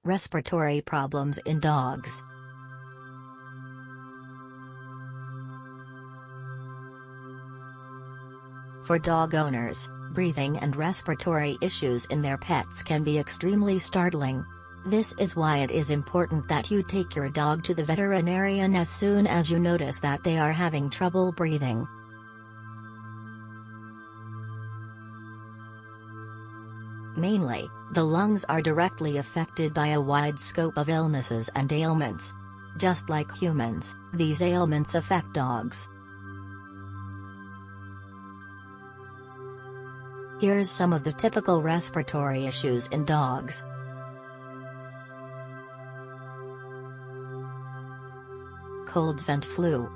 Respiratory problems in dogs. For dog owners, breathing and respiratory issues in their pets can be extremely startling. This is why it is important that you take your dog to the veterinarian as soon as you notice that they are having trouble breathing. Mainly, the lungs are directly affected by a wide scope of illnesses and ailments. Just like humans, these ailments affect dogs. Here's some of the typical respiratory issues in dogs. Colds and flu.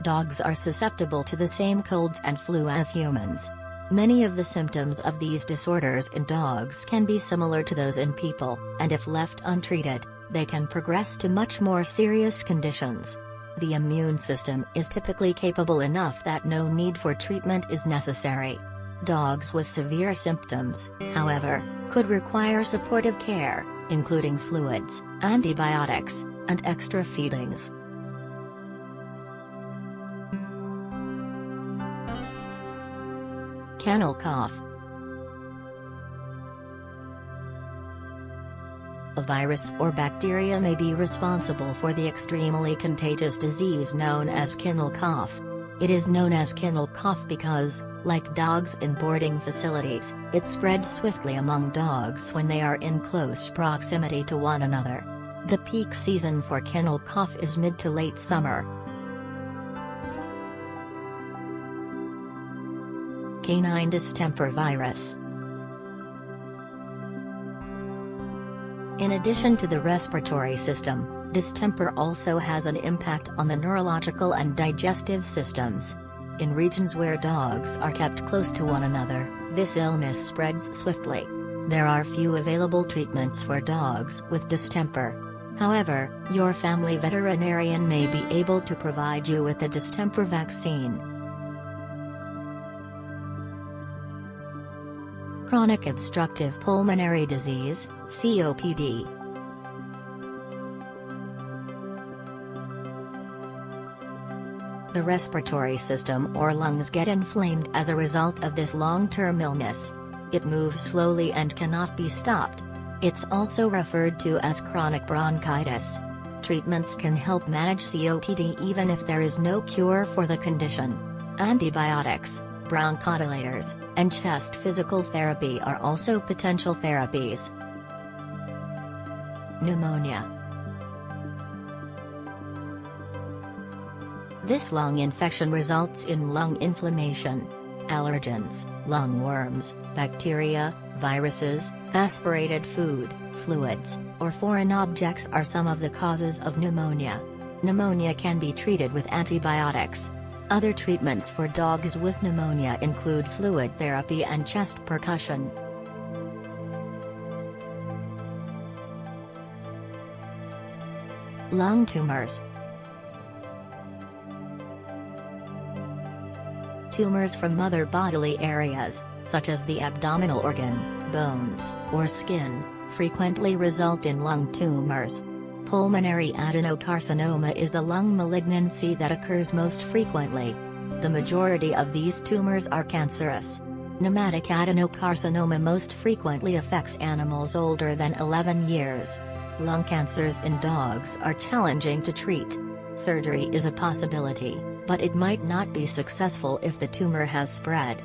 Dogs are susceptible to the same colds and flu as humans. Many of the symptoms of these disorders in dogs can be similar to those in people, and if left untreated, they can progress to much more serious conditions. The immune system is typically capable enough that no need for treatment is necessary. Dogs with severe symptoms, however, could require supportive care, including fluids, antibiotics, and extra feedings. Kennel cough. A virus or bacteria may be responsible for the extremely contagious disease known as kennel cough. It is known as kennel cough because, like dogs in boarding facilities, it spreads swiftly among dogs when they are in close proximity to one another. The peak season for kennel cough is mid to late summer. Canine distemper virus. In addition to the respiratory system, distemper also has an impact on the neurological and digestive systems. In regions where dogs are kept close to one another, this illness spreads swiftly. There are few available treatments for dogs with distemper. However, your family veterinarian may be able to provide you with the distemper vaccine. Chronic obstructive pulmonary disease, COPD. The respiratory system or lungs get inflamed as a result of this long-term illness. It moves slowly and cannot be stopped. It's also referred to as chronic bronchitis. Treatments can help manage COPD even if there is no cure for the condition. Antibiotics, bronchodilators, and chest physical therapy are also potential therapies. Pneumonia. This lung infection results in lung inflammation. Allergens, lung worms, bacteria, viruses, aspirated food, fluids, or foreign objects are some of the causes of pneumonia. Pneumonia can be treated with antibiotics. Other treatments for dogs with pneumonia include fluid therapy and chest percussion. Lung tumors. Tumors from other bodily areas, such as the abdominal organ, bones, or skin, frequently result in lung tumors. Pulmonary adenocarcinoma is the lung malignancy that occurs most frequently. The majority of these tumors are cancerous. Pneumatic adenocarcinoma most frequently affects animals older than 11 years. Lung cancers in dogs are challenging to treat. Surgery is a possibility, but it might not be successful if the tumor has spread.